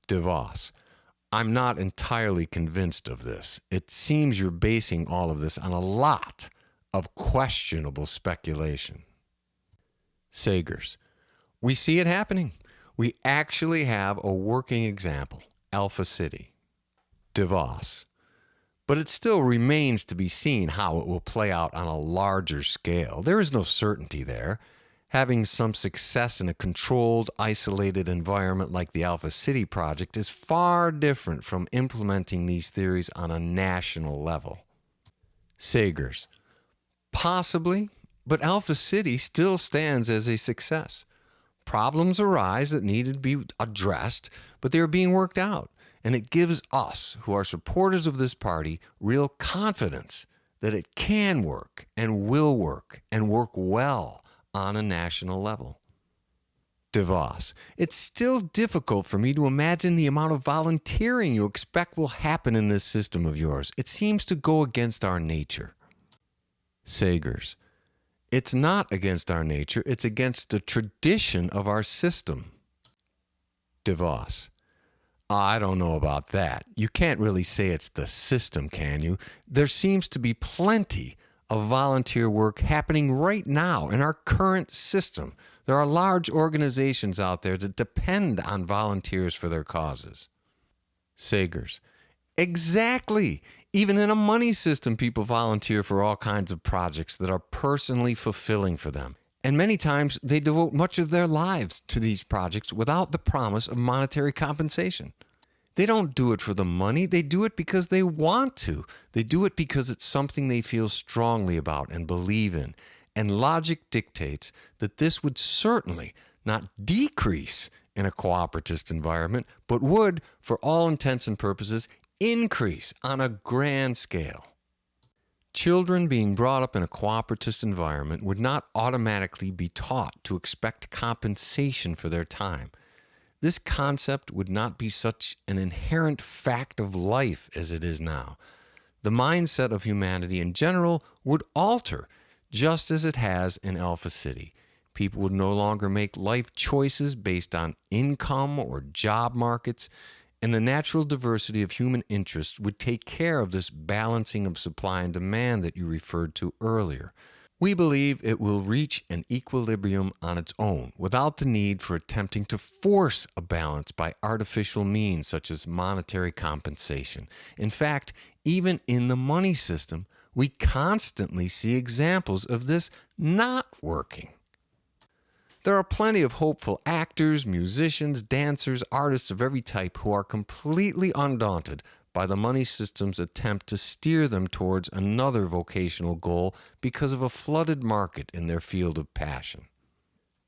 DeVos. I'm not entirely convinced of this. It seems you're basing all of this on a lot of questionable speculation. Sagers. We see it happening. We actually have a working example, Alpha City. DeVos. But it still remains to be seen how it will play out on a larger scale. There is no certainty there. Having some success in a controlled, isolated environment like the Alpha City project is far different from implementing these theories on a national level. Sagers. Possibly, but Alpha City still stands as a success. Problems arise that need to be addressed, but they are being worked out. And it gives us, who are supporters of this party, real confidence that it can work and will work and work well on a national level. DeVos. It's still difficult for me to imagine the amount of volunteering you expect will happen in this system of yours. It seems to go against our nature. Sagers. It's not against our nature, it's against the tradition of our system. DeVos. I don't know about that. You can't really say it's the system, can you? There seems to be plenty of volunteer work happening right now in our current system. There are large organizations out there that depend on volunteers for their causes. Sagers. Exactly. Even in a money system, people volunteer for all kinds of projects that are personally fulfilling for them. And many times they devote much of their lives to these projects without the promise of monetary compensation. They don't do it for the money. They do it because they want to. They do it because it's something they feel strongly about and believe in. And logic dictates that this would certainly not decrease in a cooperativist environment, but would, for all intents and purposes, increase on a grand scale. Children being brought up in a cooperativist environment would not automatically be taught to expect compensation for their time. This concept would not be such an inherent fact of life as it is now. The mindset of humanity in general would alter, just as it has in Alpha City. People would no longer make life choices based on income or job markets, and the natural diversity of human interests would take care of this balancing of supply and demand that you referred to earlier. We believe it will reach an equilibrium on its own without the need for attempting to force a balance by artificial means such as monetary compensation. In fact, even in the money system, we constantly see examples of this not working. There are plenty of hopeful actors, musicians, dancers, artists of every type who are completely undaunted by the money system's attempt to steer them towards another vocational goal because of a flooded market in their field of passion.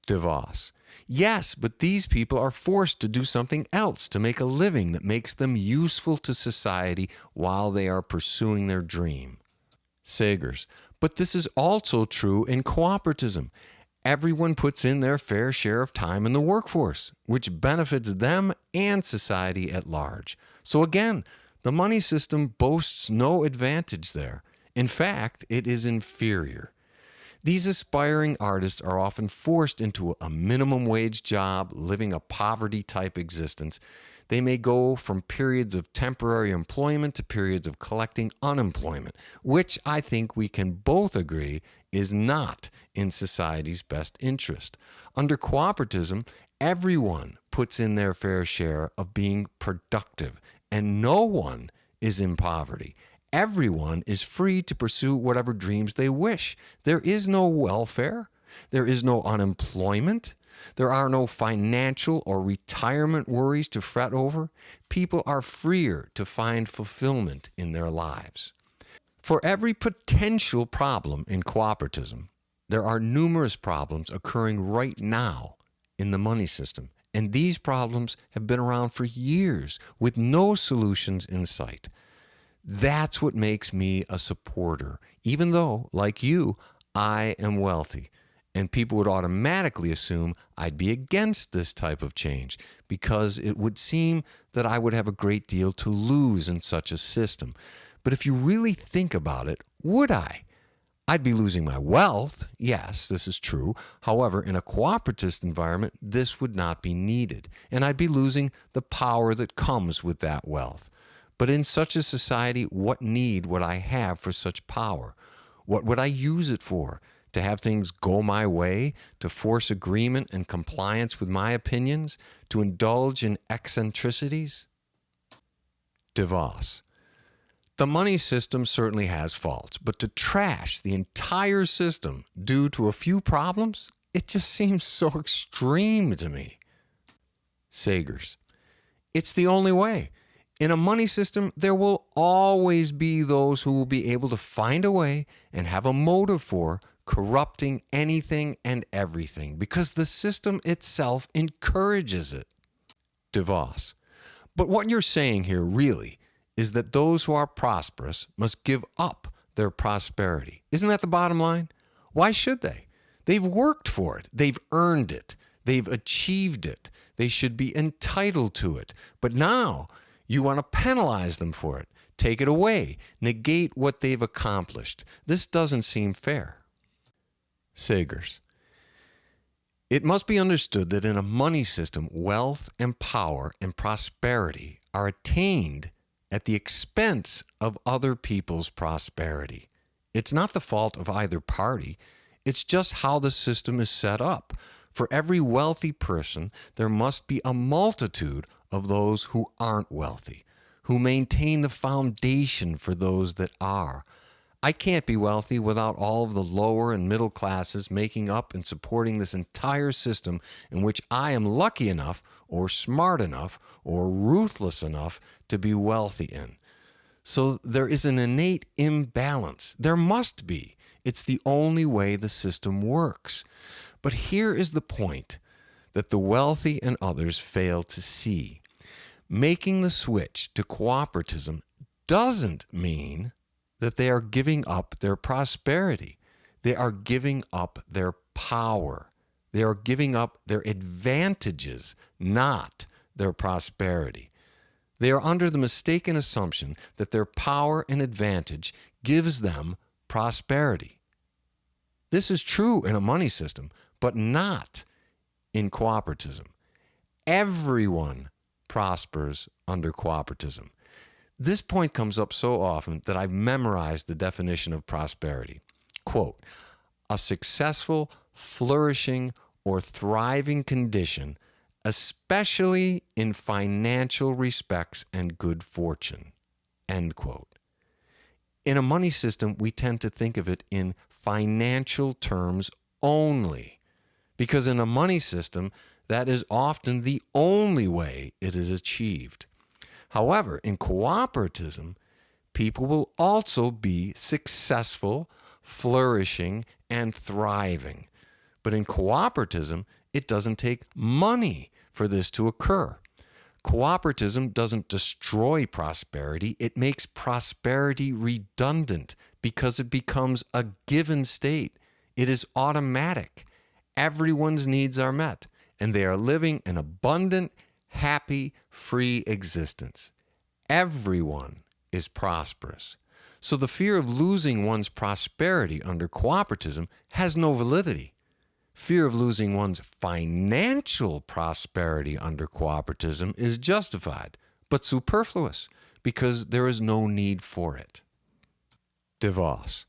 DeVos. Yes, but these people are forced to do something else to make a living that makes them useful to society while they are pursuing their dream. Sagers. But this is also true in cooperativism. Everyone puts in their fair share of time in the workforce, which benefits them and society at large. So again, the money system boasts no advantage there. In fact, it is inferior. These aspiring artists are often forced into a minimum wage job, living a poverty-type existence. They may go from periods of temporary employment to periods of collecting unemployment, which I think we can both agree is not in society's best interest. Under cooperativism, everyone puts in their fair share of being productive, and no one is in poverty. Everyone is free to pursue whatever dreams they wish. There is no welfare. There is no unemployment. There are no financial or retirement worries to fret over. People are freer to find fulfillment in their lives. For every potential problem in cooperativism, there are numerous problems occurring right now in the money system. And these problems have been around for years with no solutions in sight. That's what makes me a supporter, even though, like you, I am wealthy. And people would automatically assume I'd be against this type of change because it would seem that I would have a great deal to lose in such a system. But if you really think about it, would I? I'd be losing my wealth. Yes, this is true. However, in a cooperativist environment, this would not be needed, and I'd be losing the power that comes with that wealth. But in such a society, what need would I have for such power? What would I use it for? To have things go my way? To force agreement and compliance with my opinions? To indulge in eccentricities? DeVos. The money system certainly has faults, but to trash the entire system due to a few problems, it just seems so extreme to me. Sagers. It's the only way. In a money system, there will always be those who will be able to find a way and have a motive for corrupting anything and everything because the system itself encourages it. DeVos. But what you're saying here really is that those who are prosperous must give up their prosperity. Isn't that the bottom line? Why should they? They've worked for it. They've earned it. They've achieved it. They should be entitled to it. But now you want to penalize them for it, take it away, negate what they've accomplished. This doesn't seem fair. Sagers. It must be understood that in a money system, wealth and power and prosperity are attained at the expense of other people's prosperity. It's not the fault of either party. It's just how the system is set up. For every wealthy person, there must be a multitude of those who aren't wealthy, who maintain the foundation for those that are. I can't be wealthy without all of the lower and middle classes making up and supporting this entire system in which I am lucky enough or smart enough or ruthless enough to be wealthy in. So there is an innate imbalance. There must be. It's the only way the system works. But here is the point that the wealthy and others fail to see. Making the switch to cooperativism doesn't mean that they are giving up their prosperity. They are giving up their power. They are giving up their advantages, not their prosperity. They are under the mistaken assumption that their power and advantage gives them prosperity. This is true in a money system, but not in cooperativism. Everyone prospers under cooperativism. This point comes up so often that I've memorized the definition of prosperity. Quote, a successful, flourishing, or thriving condition, especially in financial respects and good fortune. End quote. In a money system, we tend to think of it in financial terms only, because in a money system, that is often the only way it is achieved. However, in cooperativism, people will also be successful, flourishing, and thriving. But in cooperativism, it doesn't take money for this to occur. Cooperativism doesn't destroy prosperity. It makes prosperity redundant because it becomes a given state. It is automatic. Everyone's needs are met, and they are living an abundant, happy, free existence. Everyone is prosperous. So the fear of losing one's prosperity under cooperativism has no validity. Fear of losing one's financial prosperity under cooperativism is justified, but superfluous, because there is no need for it. DeVos.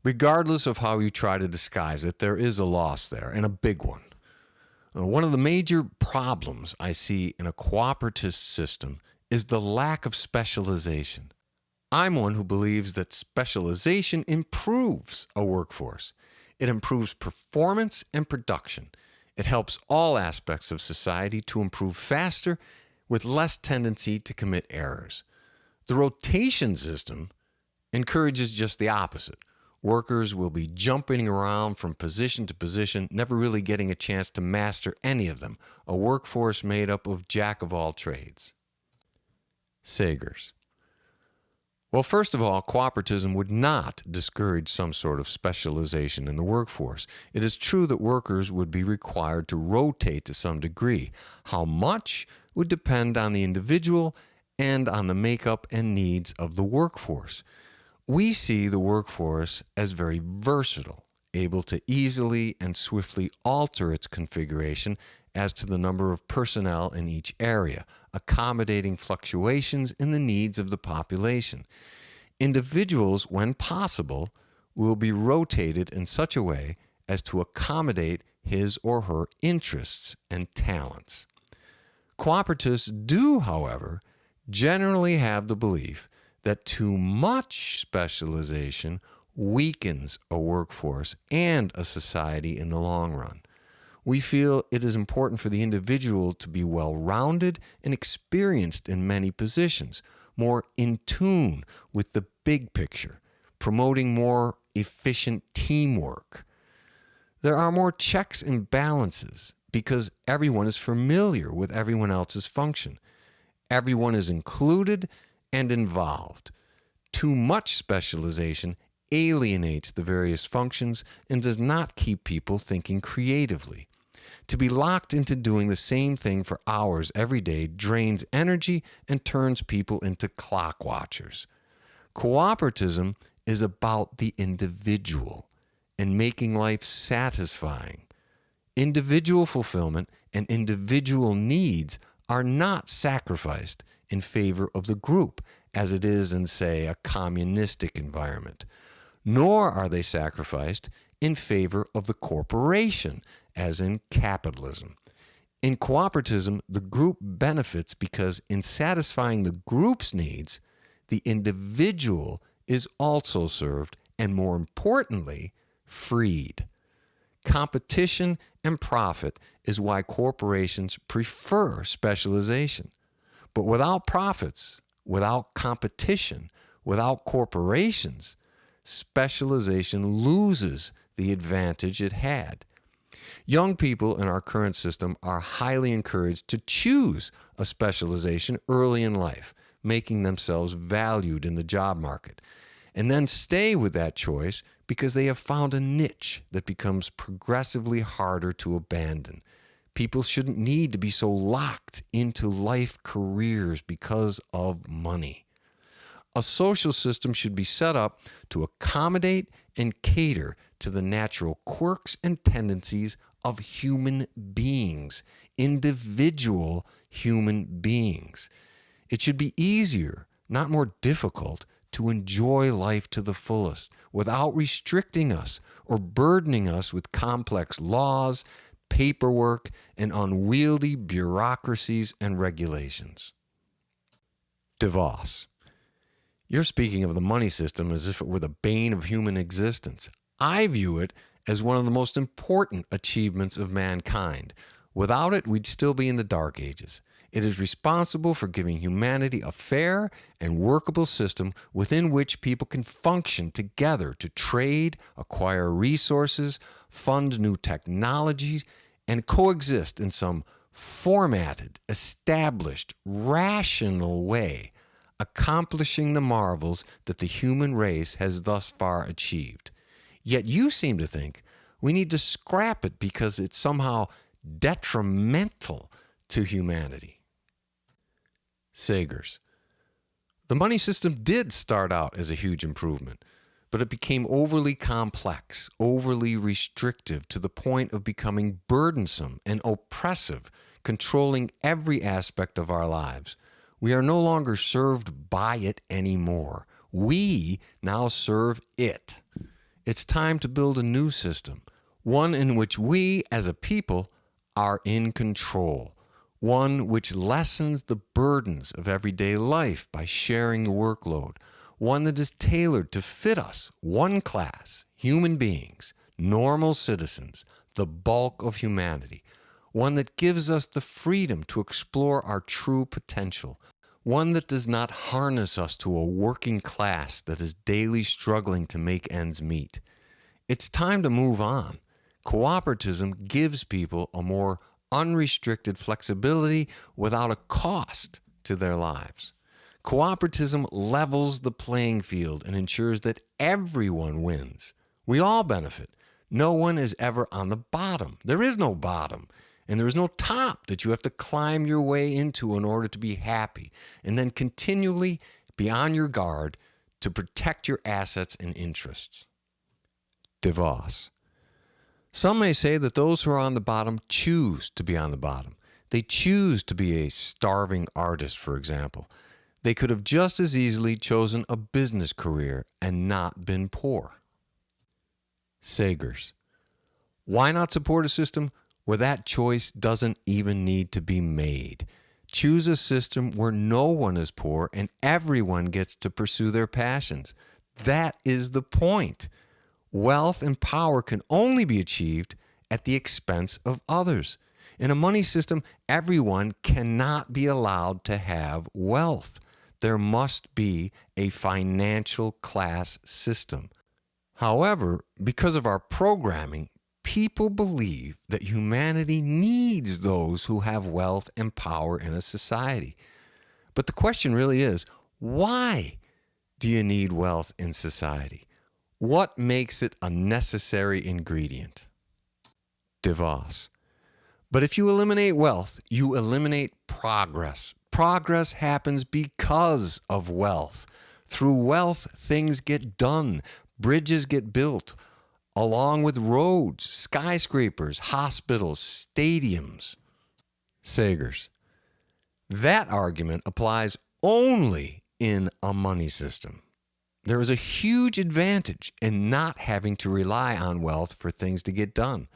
Regardless of how you try to disguise it, there is a loss there, and a big one. One of the major problems I see in a cooperative system is the lack of specialization. I'm one who believes that specialization improves a workforce. It improves performance and production. It helps all aspects of society to improve faster with less tendency to commit errors. The rotation system encourages just the opposite. Workers will be jumping around from position to position, never really getting a chance to master any of them. A workforce made up of jack of all trades. Sagers. Well, first of all, cooperativism would not discourage some sort of specialization in the workforce. It is true that workers would be required to rotate to some degree. How much would depend on the individual and on the makeup and needs of the workforce. We see the workforce as very versatile, able to easily and swiftly alter its configuration as to the number of personnel in each area, accommodating fluctuations in the needs of the population. Individuals, when possible, will be rotated in such a way as to accommodate his or her interests and talents. Cooperatives do, however, generally have the belief that too much specialization weakens a workforce and a society in the long run. We feel it is important for the individual to be well-rounded and experienced in many positions, more in tune with the big picture, promoting more efficient teamwork. There are more checks and balances because everyone is familiar with everyone else's function. Everyone is included and involved. Too much specialization alienates the various functions and does not keep people thinking creatively. To be locked into doing the same thing for hours every day drains energy and turns people into clock watchers. Cooperatism is about the individual and making life satisfying. Individual fulfillment and individual needs are not sacrificed in favor of the group, as it is in, say, a communistic environment, nor are they sacrificed in favor of the corporation, as in capitalism. In cooperatism, the group benefits because in satisfying the group's needs, the individual is also served and, more importantly, freed. Competition and profit is why corporations prefer specialization. But without profits, without competition, without corporations, specialization loses the advantage it had. Young people in our current system are highly encouraged to choose a specialization early in life, making themselves valued in the job market, and then stay with that choice because they have found a niche that becomes progressively harder to abandon. People shouldn't need to be so locked into life careers because of money. A social system should be set up to accommodate and cater to the natural quirks and tendencies of human beings, individual human beings. It should be easier, not more difficult, to enjoy life to the fullest without restricting us or burdening us with complex laws, paperwork, and unwieldy bureaucracies and regulations. DeVos. You're speaking of the money system as if it were the bane of human existence. I view it as one of the most important achievements of mankind. Without it, we'd still be in the Dark Ages. It is responsible for giving humanity a fair and workable system within which people can function together to trade, acquire resources, fund new technologies, and coexist in some formatted, established, rational way, accomplishing the marvels that the human race has thus far achieved. Yet you seem to think we need to scrap it because it's somehow detrimental to humanity. Sagers. The money system did start out as a huge improvement, but it became overly complex, overly restrictive to the point of becoming burdensome and oppressive, controlling every aspect of our lives. We are no longer served by it anymore. We now serve it. It's time to build a new system, one in which we as a people are in control, one which lessens the burdens of everyday life by sharing the workload, one that is tailored to fit us, one class, human beings, normal citizens, the bulk of humanity, one that gives us the freedom to explore our true potential, one that does not harness us to a working class that is daily struggling to make ends meet. It's time to move on. Cooperatism gives people a more unrestricted flexibility without a cost to their lives. Cooperatism levels the playing field and ensures that everyone wins. We all benefit. No one is ever on the bottom. There is no bottom. And there is no top that you have to climb your way into in order to be happy and then continually be on your guard to protect your assets and interests. DeVos. Some may say that those who are on the bottom choose to be on the bottom. They choose to be a starving artist, for example. They could have just as easily chosen a business career and not been poor. Sagers. Why not support a system where that choice doesn't even need to be made? Choose a system where no one is poor and everyone gets to pursue their passions. That is the point. Wealth and power can only be achieved at the expense of others. In a money system, everyone cannot be allowed to have wealth. There must be a financial class system. However, because of our programming, people believe that humanity needs those who have wealth and power in a society. But the question really is, why do you need wealth in society? What makes it a necessary ingredient? DeVos. But if you eliminate wealth, you eliminate progress. Progress happens because of wealth. Through wealth, things get done. Bridges get built, along with roads, skyscrapers, hospitals, stadiums. Sagers. That argument applies only in a money system. There is a huge advantage in not having to rely on wealth for things to get done.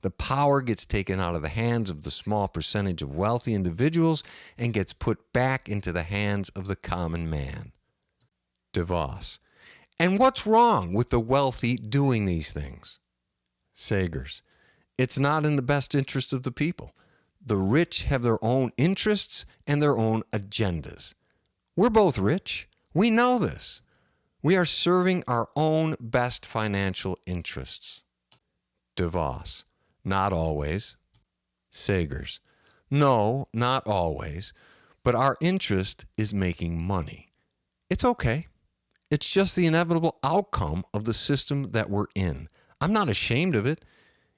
The power gets taken out of the hands of the small percentage of wealthy individuals and gets put back into the hands of the common man. DeVos. And what's wrong with the wealthy doing these things? Sagers. It's not in the best interest of the people. The rich have their own interests and their own agendas. We're both rich. We know this. We are serving our own best financial interests. DeVos. Not always. Sagers. No, not always. But our interest is making money. It's okay. It's just the inevitable outcome of the system that we're in. I'm not ashamed of it.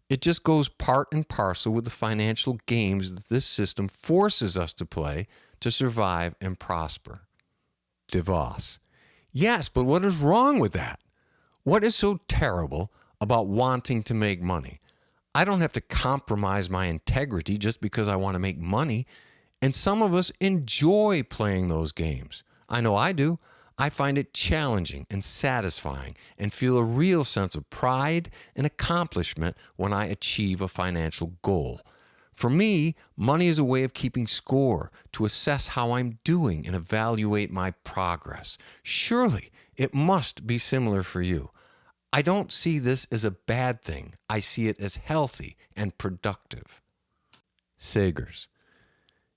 It just goes part and parcel with the financial games that this system forces us to play to survive and prosper. DeVos. Yes, but what is wrong with that? What is so terrible about wanting to make money? I don't have to compromise my integrity just because I want to make money. And some of us enjoy playing those games. I know I do. I find it challenging and satisfying and feel a real sense of pride and accomplishment when I achieve a financial goal. For me, money is a way of keeping score, to assess how I'm doing and evaluate my progress. Surely it must be similar for you. I don't see this as a bad thing. I see it as healthy and productive. Sagers.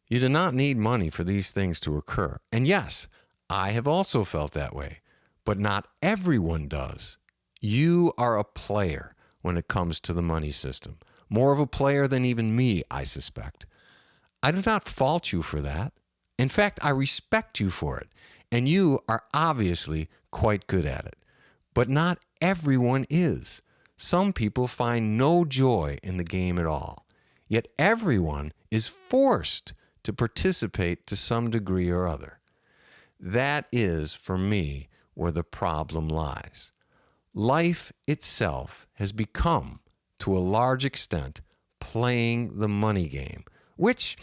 You do not need money for these things to occur. And yes, I have also felt that way, but not everyone does. You are a player when it comes to the money system. More of a player than even me, I suspect. I do not fault you for that. In fact, I respect you for it, and you are obviously quite good at it. But not everyone is. Some people find no joy in the game at all. Yet everyone is forced to participate to some degree or other. That is, for me, where the problem lies. Life itself has become, to a large extent, playing the money game, which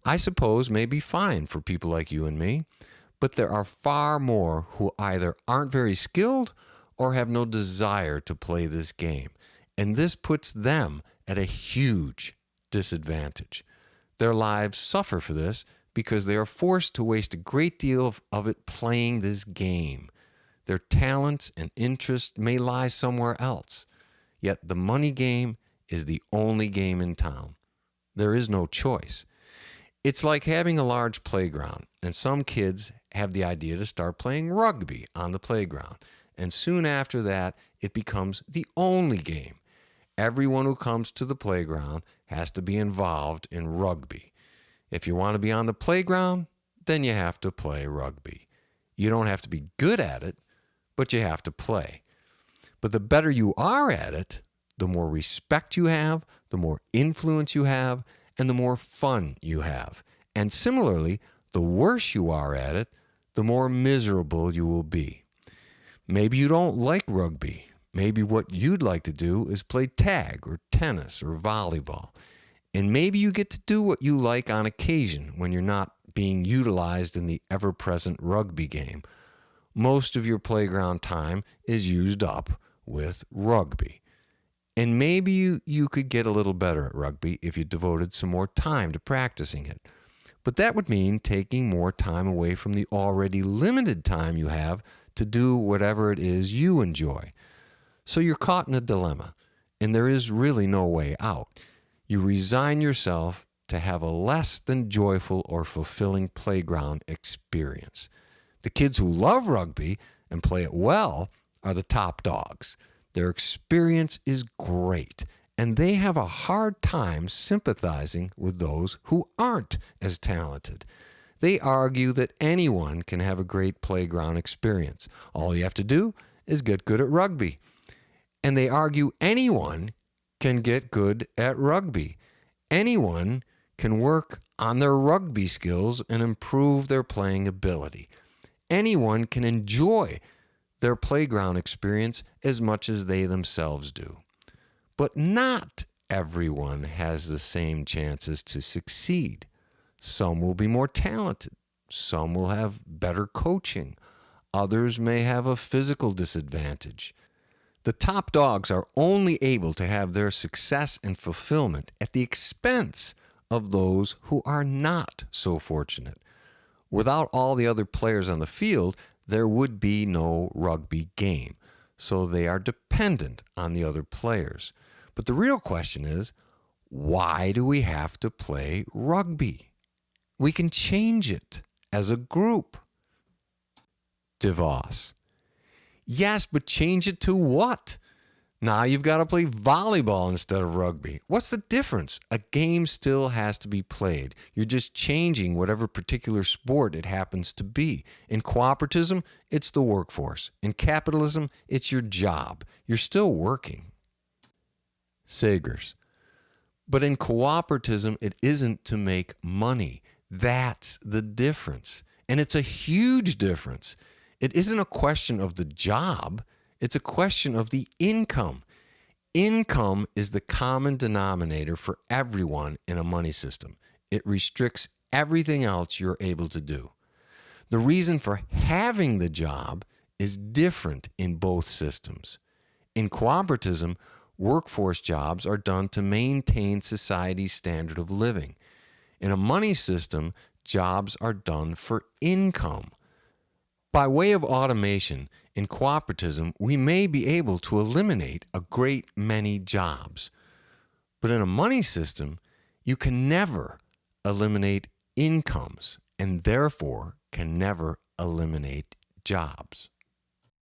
I suppose may be fine for people like you and me, but there are far more who either aren't very skilled or have no desire to play this game, and this puts them at a huge disadvantage. Their lives suffer for this because they are forced to waste a great deal of it playing this game. Their talents and interests may lie somewhere else, yet the money game is the only game in town. There is no choice. It's like having a large playground, and some kids have the idea to start playing rugby on the playground, and soon after that, it becomes the only game. Everyone who comes to the playground has to be involved in rugby. If you want to be on the playground, then you have to play rugby. You don't have to be good at it, but you have to play. But the better you are at it, the more respect you have, the more influence you have, and the more fun you have. And similarly, the worse you are at it, the more miserable you will be. Maybe you don't like rugby. Maybe what you'd like to do is play tag or tennis or volleyball. And maybe you get to do what you like on occasion when you're not being utilized in the ever-present rugby game. Most of your playground time is used up with rugby. And maybe you could get a little better at rugby if you devoted some more time to practicing it. But that would mean taking more time away from the already limited time you have to do whatever it is you enjoy. So you're caught in a dilemma, and there is really no way out. You resign yourself to have a less than joyful or fulfilling playground experience. The kids who love rugby and play it well are the top dogs. Their experience is great, and they have a hard time sympathizing with those who aren't as talented. They argue that anyone can have a great playground experience. All you have to do is get good at rugby. And they argue anyone can get good at rugby. Anyone can work on their rugby skills and improve their playing ability. Anyone can enjoy their playground experience as much as they themselves do. But not everyone has the same chances to succeed. Some will be more talented. Some will have better coaching. Others may have a physical disadvantage. The top dogs are only able to have their success and fulfillment at the expense of those who are not so fortunate. Without all the other players on the field, there would be no rugby game. So they are dependent on the other players. But the real question is, why do we have to play rugby? We can change it as a group. DeVos. Yes, but change it to what? Now you've got to play volleyball instead of rugby. What's the difference? A game still has to be played. You're just changing whatever particular sport it happens to be. In cooperativism, it's the workforce. In capitalism, it's your job. You're still working. Sagers. But in cooperativism, it isn't to make money. That's the difference. And it's a huge difference. It isn't a question of the job. It's a question of the income. Income is the common denominator for everyone in a money system. It restricts everything else you're able to do. The reason for having the job is different in both systems. In cooperativism, workforce jobs are done to maintain society's standard of living. In a money system, jobs are done for income. By way of automation, in cooperativism, we may be able to eliminate a great many jobs. But in a money system, you can never eliminate incomes and therefore can never eliminate jobs.